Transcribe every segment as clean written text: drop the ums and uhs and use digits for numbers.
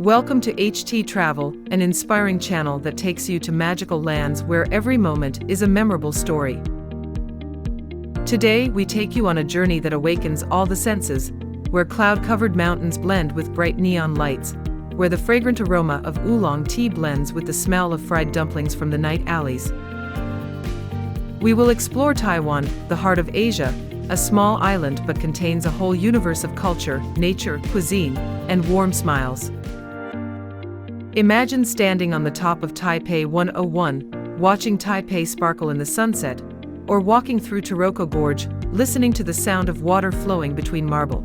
Welcome to httravel, an inspiring channel that takes you to magical lands where every moment is a memorable story. Today we take you on a journey that awakens all the senses, where cloud-covered mountains blend with bright neon lights, where the fragrant aroma of oolong tea blends with the smell of fried dumplings from the night alleys. We will explore Taiwan, the heart of Asia, a small island but contains a whole universe of culture, nature, cuisine, and warm smiles. Imagine standing on the top of Taipei 101, watching Taipei sparkle in the sunset, or walking through Taroko Gorge, listening to the sound of water flowing between marble.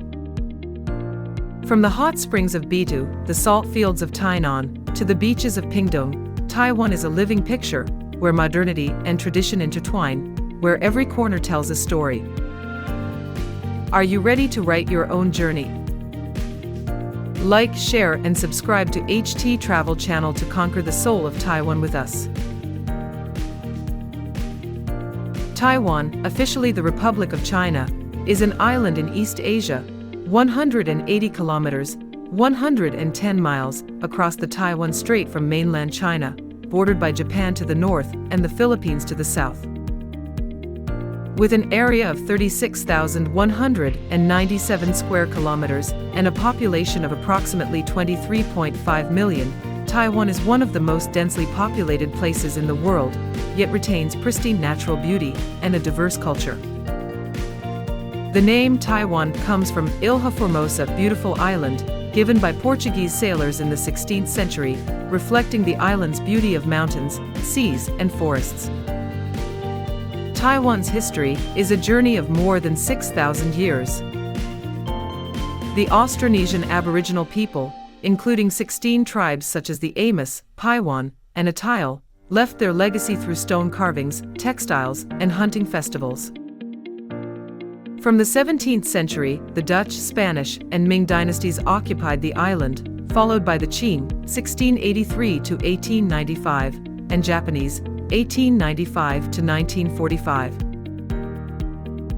From the hot springs of Beitou, the salt fields of Tainan, to the beaches of Pingtung, Taiwan is a living picture, where modernity and tradition intertwine, where every corner tells a story. Are you ready to write your own journey? Like, share, and subscribe to httravel channel to conquer the soul of Taiwan with us. Taiwan, officially the Republic of China, is an island in East Asia, 180 kilometers, 110 miles, across the Taiwan Strait from mainland China, bordered by Japan to the north and the Philippines to the south. With an area of 36,197 square kilometers and a population of approximately 23.5 million, Taiwan is one of the most densely populated places in the world, yet retains pristine natural beauty and a diverse culture. The name Taiwan comes from Ilha Formosa, beautiful island, given by Portuguese sailors in the 16th century, reflecting the island's beauty of mountains, seas, and forests. Taiwan's history is a journey of more than 6,000 years. The Austronesian Aboriginal people, including 16 tribes such as the Amos, Paiwan, and Atayal, left their legacy through stone carvings, textiles, and hunting festivals. From the 17th century, the Dutch, Spanish, and Ming dynasties occupied the island, followed by the Qing, 1683 to 1895, and Japanese, 1895 to 1945.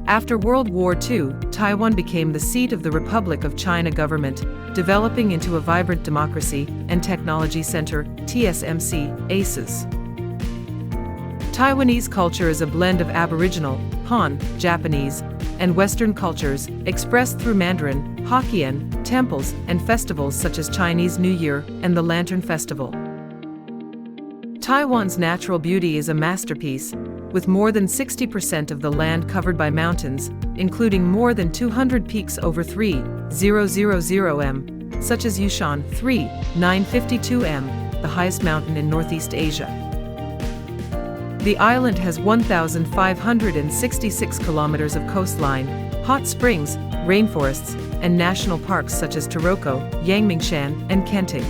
After World War II, Taiwan became the seat of the Republic of China government, developing into a vibrant democracy and technology center, TSMC, ACES. Taiwanese culture is a blend of Aboriginal, Han, Japanese, and Western cultures, expressed through Mandarin, Hokkien, temples, and festivals such as Chinese New Year and the Lantern Festival. Taiwan's natural beauty is a masterpiece, with more than 60% of the land covered by mountains, including more than 200 peaks over 3,000 m, such as Alishan, 3,952 m, the highest mountain in Northeast Asia. The island has 1,566 kilometers of coastline, hot springs, rainforests, and national parks such as Taroko, Yangmingshan, and Kenting.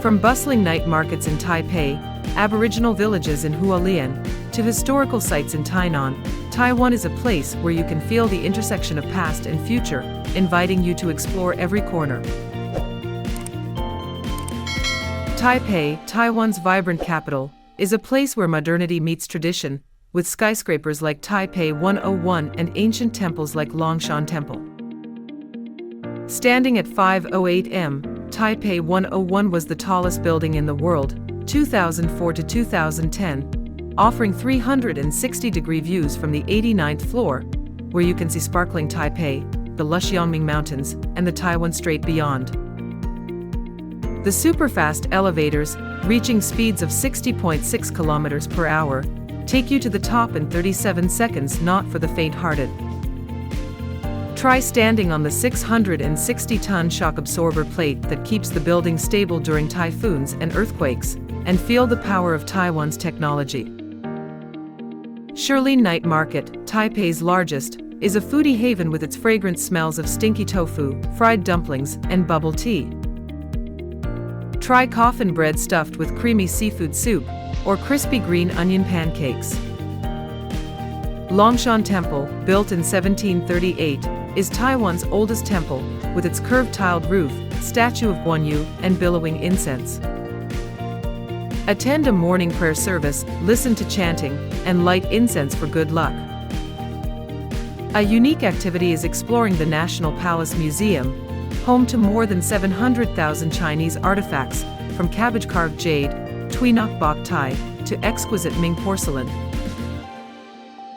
From bustling night markets in Taipei, Aboriginal villages in Hualien, to historical sites in Tainan, Taiwan is a place where you can feel the intersection of past and future, inviting you to explore every corner. Taipei, Taiwan's vibrant capital, is a place where modernity meets tradition, with skyscrapers like Taipei 101 and ancient temples like Longshan Temple. Standing at 508 m, Taipei 101 was the tallest building in the world, 2004 to 2010, offering 360-degree views from the 89th floor, where you can see sparkling Taipei, the lush Yangming Mountains, and the Taiwan Strait beyond. The super-fast elevators, reaching speeds of 60.6 kilometers per hour, take you to the top in 37 seconds, not for the faint-hearted. Try standing on the 660-ton shock absorber plate that keeps the building stable during typhoons and earthquakes, and feel the power of Taiwan's technology. Shilin Night Market, Taipei's largest, is a foodie haven with its fragrant smells of stinky tofu, fried dumplings, and bubble tea. Try coffin bread stuffed with creamy seafood soup, or crispy green onion pancakes. Longshan Temple, built in 1738, is Taiwan's oldest temple, with its curved tiled roof, statue of Guanyu, and billowing incense. Attend a morning prayer service, listen to chanting, and light incense for good luck. A unique activity is exploring the National Palace Museum, home to more than 700,000 Chinese artifacts, from cabbage-carved jade, Tuinok bok Thai, to exquisite Ming porcelain.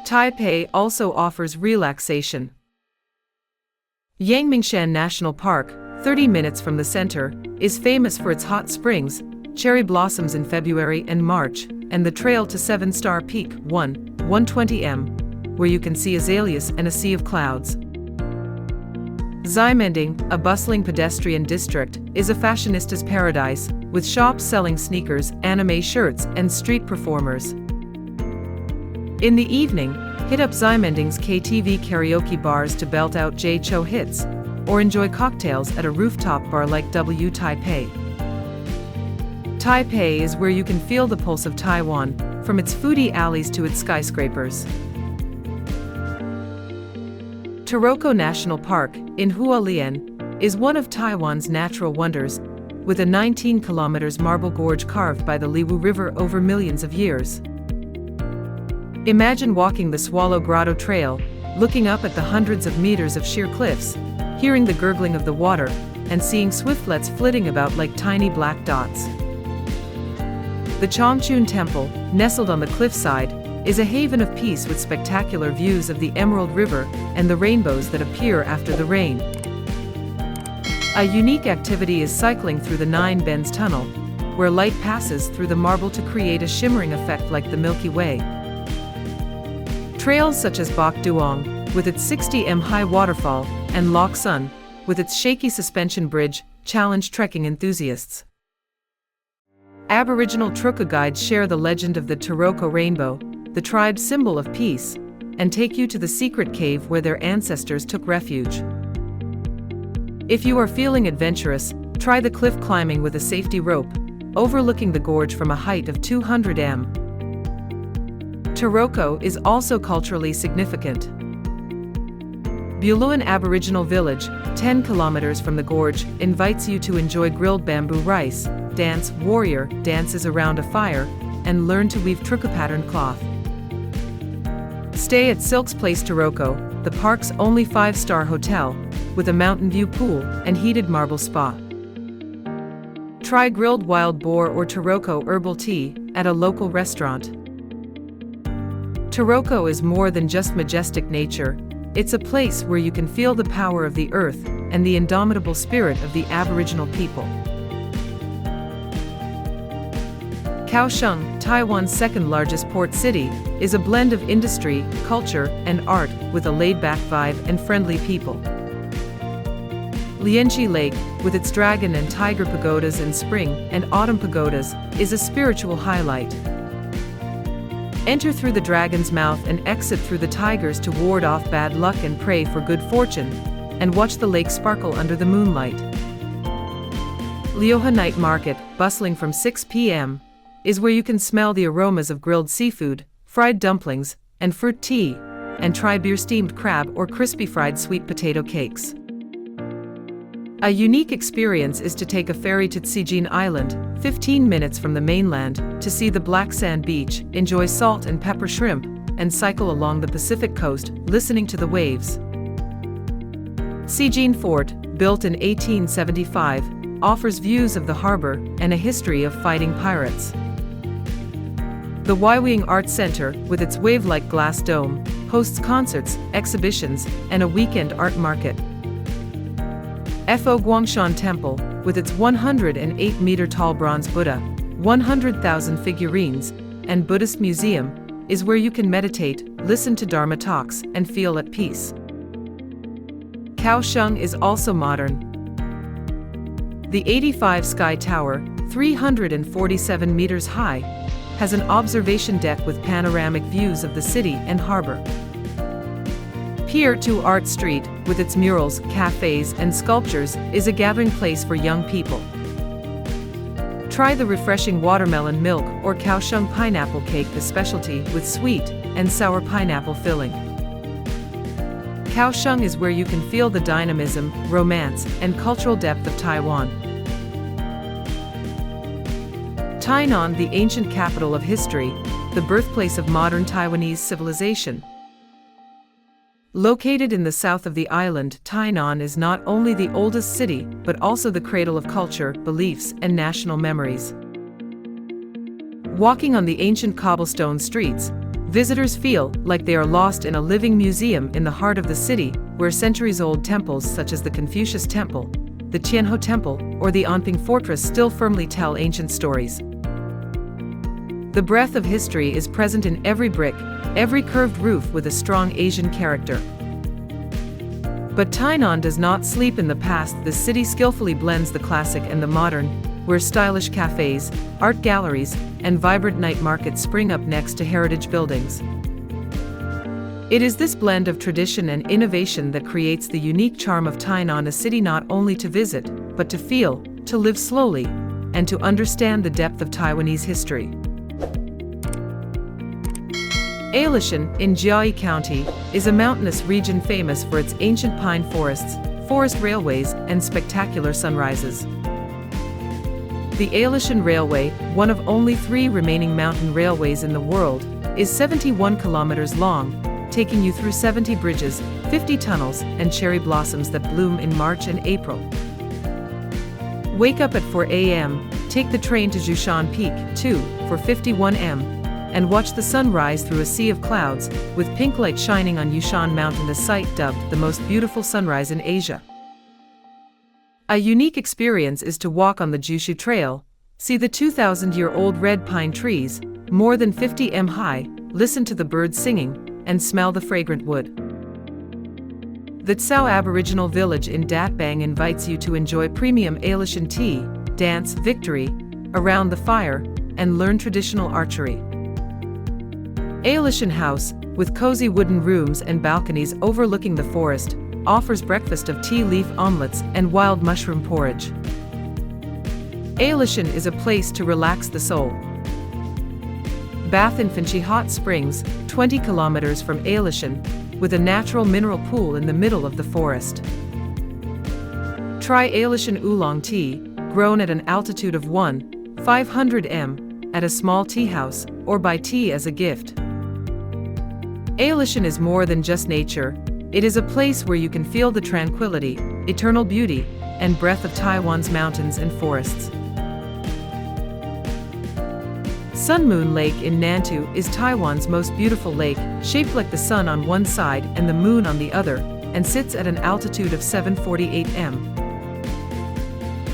Taipei also offers relaxation. Yangmingshan National Park, 30 minutes from the center, is famous for its hot springs, cherry blossoms in February and March, and the trail to 7-Star Peak 120m, where you can see azaleas and a sea of clouds. Ximending, a bustling pedestrian district, is a fashionista's paradise, with shops selling sneakers, anime shirts, and street performers. In the evening, hit up Ximending's KTV karaoke bars to belt out J Cho hits, or enjoy cocktails at a rooftop bar like W Taipei. Taipei is where you can feel the pulse of Taiwan, from its foodie alleys to its skyscrapers. Taroko National Park, in Hualien, is one of Taiwan's natural wonders, with a 19 km marble gorge carved by the Liwu River over millions of years. Imagine walking the Swallow Grotto Trail, looking up at the hundreds of meters of sheer cliffs, hearing the gurgling of the water, and seeing swiftlets flitting about like tiny black dots. The Chongchun Temple, nestled on the cliffside, is a haven of peace with spectacular views of the Emerald River and the rainbows that appear after the rain. A unique activity is cycling through the Nine Bends Tunnel, where light passes through the marble to create a shimmering effect like the Milky Way. Trails such as Bok Duong, with its 60m high waterfall, and Loc Sun, with its shaky suspension bridge, challenge trekking enthusiasts. Aboriginal Truka guides share the legend of the Taroko rainbow, the tribe's symbol of peace, and take you to the secret cave where their ancestors took refuge. If you are feeling adventurous, try the cliff climbing with a safety rope, overlooking the gorge from a height of 200m. Taroko is also culturally significant. Buluan Aboriginal Village, 10 kilometers from the gorge, invites you to enjoy grilled bamboo rice, dance warrior dances around a fire, and learn to weave Truka pattern cloth. Stay at Silk's Place Taroko, the park's only 5-star hotel, with a mountain view pool and heated marble spa. Try grilled wild boar or Taroko herbal tea at a local restaurant. Taroko is more than just majestic nature. It's a place where you can feel the power of the earth and the indomitable spirit of the Aboriginal people. Kaohsiung, Taiwan's second-largest port city, is a blend of industry, culture, and art, with a laid-back vibe and friendly people. Lianchi Lake, with its dragon and tiger pagodas and spring and autumn pagodas, is a spiritual highlight. Enter through the dragon's mouth and exit through the tigers to ward off bad luck and pray for good fortune, and watch the lake sparkle under the moonlight. Lioha Night Market, bustling from 6 p.m., is where you can smell the aromas of grilled seafood, fried dumplings, and fruit tea, and try beer-steamed crab or crispy fried sweet potato cakes. A unique experience is to take a ferry to Cuisine Island, 15 minutes from the mainland, to see the black sand beach, enjoy salt and pepper shrimp, and cycle along the Pacific coast, listening to the waves. Cuisine Fort, built in 1875, offers views of the harbor and a history of fighting pirates. The Waiwing Arts Center, with its wave-like glass dome, hosts concerts, exhibitions, and a weekend art market. Fo Guangshan Temple, with its 108-meter-tall bronze Buddha, 100,000 figurines, and Buddhist museum, is where you can meditate, listen to Dharma talks, and feel at peace. Kaohsiung is also modern. The 85 Sky Tower, 347 meters high, has an observation deck with panoramic views of the city and harbor. Pier 2 Art Street, with its murals, cafes, and sculptures, is a gathering place for young people. Try the refreshing watermelon milk or Kaohsiung pineapple cake, the specialty, with sweet and sour pineapple filling. Kaohsiung is where you can feel the dynamism, romance, and cultural depth of Taiwan. Tainan, the ancient capital of history, the birthplace of modern Taiwanese civilization. Located in the south of the island, Tainan is not only the oldest city but also the cradle of culture, beliefs, and national memories. Walking on the ancient cobblestone streets, visitors feel like they are lost in a living museum in the heart of the city, where centuries-old temples such as the Confucius Temple, the Tianhe Temple, or the Anping Fortress still firmly tell ancient stories. The breath of history is present in every brick, every curved roof with a strong Asian character. But Tainan does not sleep in the past. The city skillfully blends the classic and the modern, where stylish cafes, art galleries, and vibrant night markets spring up next to heritage buildings. It is this blend of tradition and innovation that creates the unique charm of Tainan, a city not only to visit, but to feel, to live slowly, and to understand the depth of Taiwanese history. Alishan, in Jiayi County, is a mountainous region famous for its ancient pine forests, forest railways, and spectacular sunrises. The Alishan Railway, one of only 3 remaining mountain railways in the world, is 71 kilometers long, taking you through 70 bridges, 50 tunnels, and cherry blossoms that bloom in March and April. Wake up at 4 a.m., take the train to Jushan Peak, 2, for 51 m, and watch the sun rise through a sea of clouds, with pink light shining on Yushan Mountain, the site dubbed the most beautiful sunrise in Asia. A unique experience is to walk on the Jushu Trail, see the 2,000-year-old red pine trees, more than 50 m high, listen to the birds singing, and smell the fragrant wood. The Tsao Aboriginal Village in Dat Bang invites you to enjoy premium Alishan tea, dance victory around the fire, and learn traditional archery. Alishan House, with cozy wooden rooms and balconies overlooking the forest, offers breakfast of tea leaf omelets and wild mushroom porridge. Alishan is a place to relax the soul. Bath in Finchi Hot Springs, 20 kilometers from Alishan, with a natural mineral pool in the middle of the forest. Try Alishan Oolong tea, grown at an altitude of 1,500 m, at a small tea house, or buy tea as a gift. Alishan is more than just nature. It is a place where you can feel the tranquility, eternal beauty, and breath of Taiwan's mountains and forests. Sun Moon Lake in Nantou is Taiwan's most beautiful lake, shaped like the sun on one side and the moon on the other, and sits at an altitude of 748 m.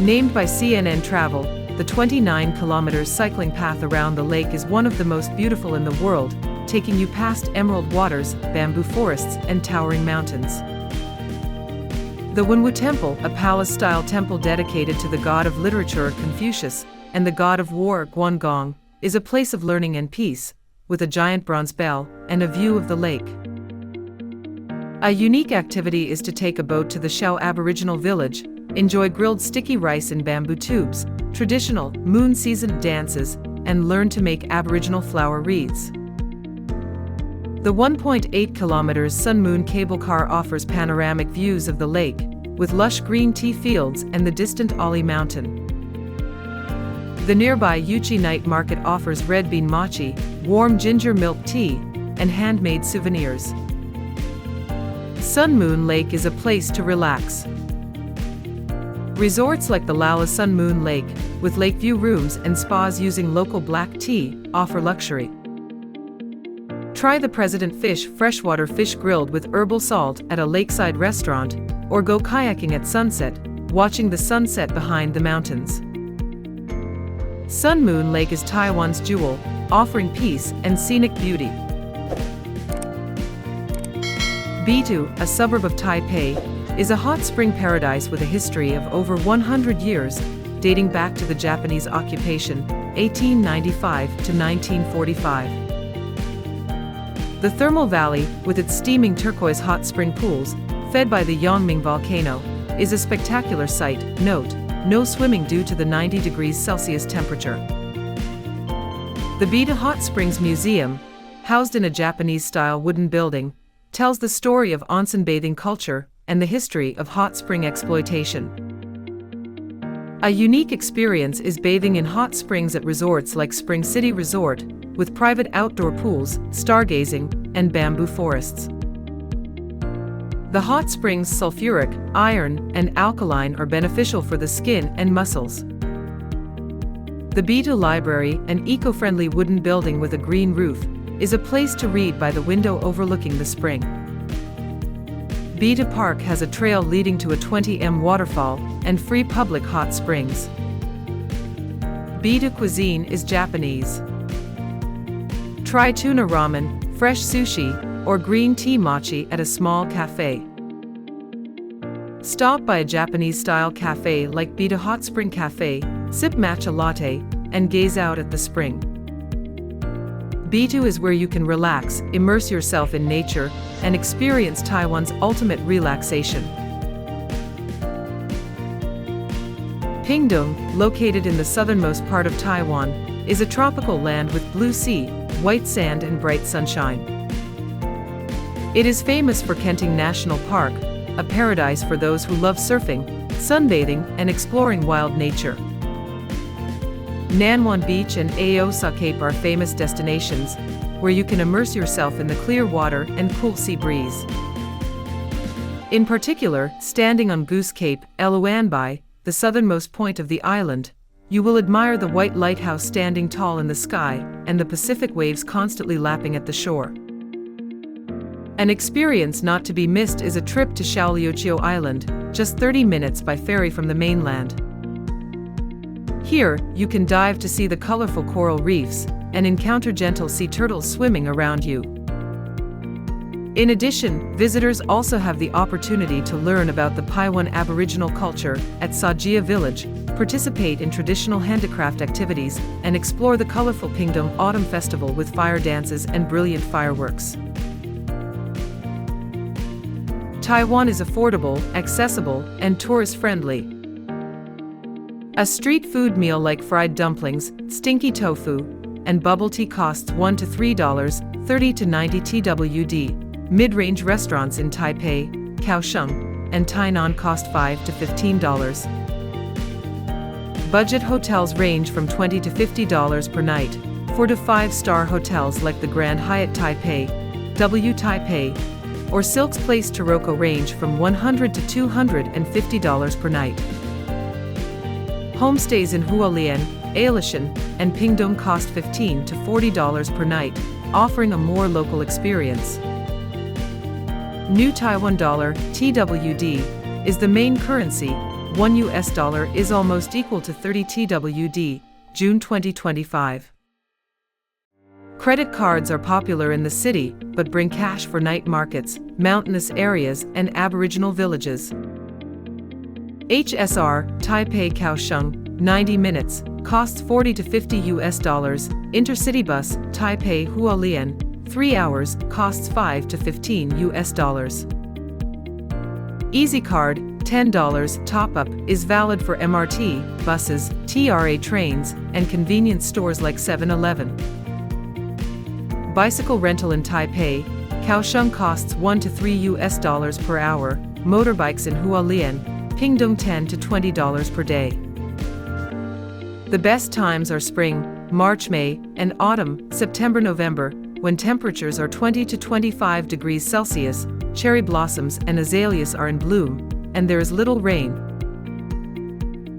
Named by CNN Travel, the 29 kilometers cycling path around the lake is one of the most beautiful in the world, taking you past emerald waters, bamboo forests, and towering mountains. The Wenwu Temple, a palace-style temple dedicated to the god of literature Confucius and the god of war Guangong, is a place of learning and peace, with a giant bronze bell and a view of the lake. A unique activity is to take a boat to the Shao Aboriginal village, enjoy grilled sticky rice in bamboo tubes, traditional moon season dances, and learn to make Aboriginal flower wreaths. The 1.8 kilometers Sun Moon cable car offers panoramic views of the lake, with lush green tea fields and the distant Ali Mountain. The nearby Yuchi Night Market offers red bean mochi, warm ginger milk tea, and handmade souvenirs. Sun Moon Lake is a place to relax. Resorts like the Lala Sun Moon Lake, with lakeview rooms and spas using local black tea, offer luxury. Try the President Fish freshwater fish grilled with herbal salt at a lakeside restaurant, or go kayaking at sunset, watching the sunset behind the mountains. Sun Moon Lake is Taiwan's jewel, offering peace and scenic beauty. Beitou, a suburb of Taipei, is a hot spring paradise with a history of over 100 years, dating back to the Japanese occupation, 1895 to 1945. The thermal valley, with its steaming turquoise hot spring pools, fed by the Yangming volcano, is a spectacular sight. Note, no swimming due to the 90 degrees Celsius temperature. The Beitou Hot Springs Museum, housed in a Japanese-style wooden building, tells the story of onsen bathing culture and the history of hot spring exploitation. A unique experience is bathing in hot springs at resorts like Spring City Resort, with private outdoor pools, stargazing, and bamboo forests. The hot springs sulfuric, iron, and alkaline are beneficial for the skin and muscles. The Beitou Library, an eco-friendly wooden building with a green roof, is a place to read by the window overlooking the spring. Beitou Park has a trail leading to a 20m waterfall and free public hot springs. Beitou cuisine is Japanese. Try tuna ramen, fresh sushi, or green tea mochi at a small cafe. Stop by a Japanese-style cafe like Beitou Hot Spring Cafe, sip matcha latte, and gaze out at the spring. Beitou is where you can relax, immerse yourself in nature, and experience Taiwan's ultimate relaxation. Pingtung, located in the southernmost part of Taiwan, is a tropical land with blue sea, white sand and bright sunshine. It is famous for Kenting National Park, a paradise for those who love surfing, sunbathing, and exploring wild nature. Nanwan Beach and Aosa Cape are famous destinations, where you can immerse yourself in the clear water and cool sea breeze. In particular, standing on Goose Cape, Eluanbai, the southernmost point of the island, you will admire the white lighthouse standing tall in the sky and the Pacific waves constantly lapping at the shore. An experience not to be missed is a trip to Shaoliuqiu Island, just 30 minutes by ferry from the mainland. Here, you can dive to see the colorful coral reefs and encounter gentle sea turtles swimming around you. In addition, visitors also have the opportunity to learn about the Taiwan Aboriginal culture at Sajia Village, participate in traditional handicraft activities, and explore the colorful Pingtung Autumn Festival with fire dances and brilliant fireworks. Taiwan is affordable, accessible, and tourist-friendly. A street food meal like fried dumplings, stinky tofu, and bubble tea costs $1 to $3, 30 to 90 TWD. Mid-range restaurants in Taipei, Kaohsiung, and Tainan cost $5 to $15. Budget hotels range from $20 to $50 per night, 4 to 5-star hotels like the Grand Hyatt Taipei, W Taipei, or Silk's Place Taroko range from $100 to $250 per night. Homestays in Hualien, Alishan, and Pingtung cost $15 to $40 per night, offering a more local experience. New Taiwan dollar, TWD, is the main currency. $1 is almost equal to 30 TWD, June 2025. Credit cards are popular in the city, but bring cash for night markets, mountainous areas, and Aboriginal villages. HSR, Taipei Kaohsiung, 90 minutes, costs $40 to $50. Intercity bus, Taipei Hualien, 3 hours, costs $5 to $15. Easy Card, $10 top-up, is valid for MRT, buses, TRA trains, and convenience stores like 7-Eleven. Bicycle rental in Taipei, Kaohsiung costs $1 to $3 per hour, motorbikes in Hualien, Pingtung $10 to $20 per day. The best times are spring, March, May, and autumn, September, November, when temperatures are 20 to 25 degrees Celsius, cherry blossoms and azaleas are in bloom, and there is little rain.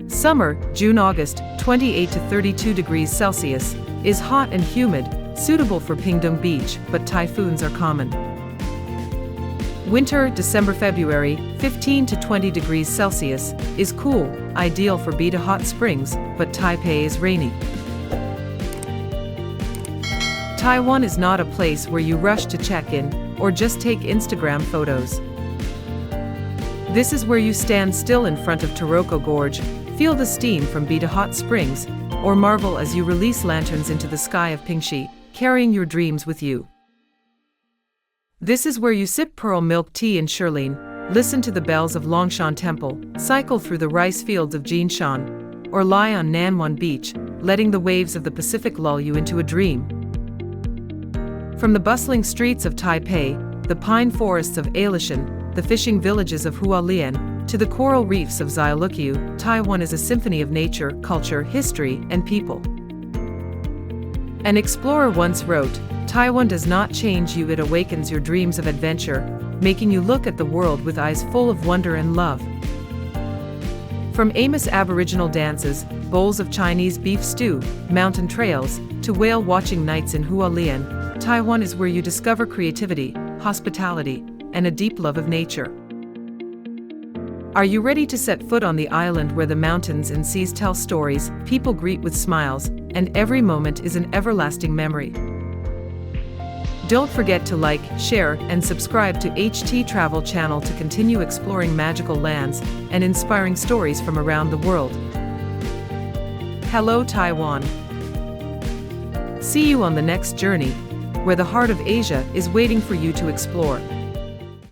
Summer, June, August, 28 to 32 degrees Celsius, is hot and humid, suitable for Pingtung Beach, but typhoons are common. Winter, December, February, 15 to 20 degrees Celsius, is cool, ideal for Beitou hot springs, but Taipei is rainy. Taiwan is not a place where you rush to check in, or just take Instagram photos. This is where you stand still in front of Taroko Gorge, feel the steam from Beitou hot springs, or marvel as you release lanterns into the sky of Pingxi, carrying your dreams with you. This is where you sip pearl milk tea in Shirlene, listen to the bells of Longshan Temple, cycle through the rice fields of Jinshan, or lie on Nanwan Beach, letting the waves of the Pacific lull you into a dream. From the bustling streets of Taipei, the pine forests of Alishan, the fishing villages of Hualien, to the coral reefs of Xiaoluqiu, Taiwan is a symphony of nature, culture, history, and people. An explorer once wrote, Taiwan does not change you, it awakens your dreams of adventure, making you look at the world with eyes full of wonder and love. From Amos Aboriginal dances, bowls of Chinese beef stew, mountain trails, to whale-watching nights in Hualien, Taiwan is where you discover creativity, hospitality, and a deep love of nature. Are you ready to set foot on the island where the mountains and seas tell stories, people greet with smiles, and every moment is an everlasting memory? Don't forget to like, share, and subscribe to httravel channel to continue exploring magical lands and inspiring stories from around the world. Hello Taiwan! See you on the next journey, where the heart of Asia is waiting for you to explore.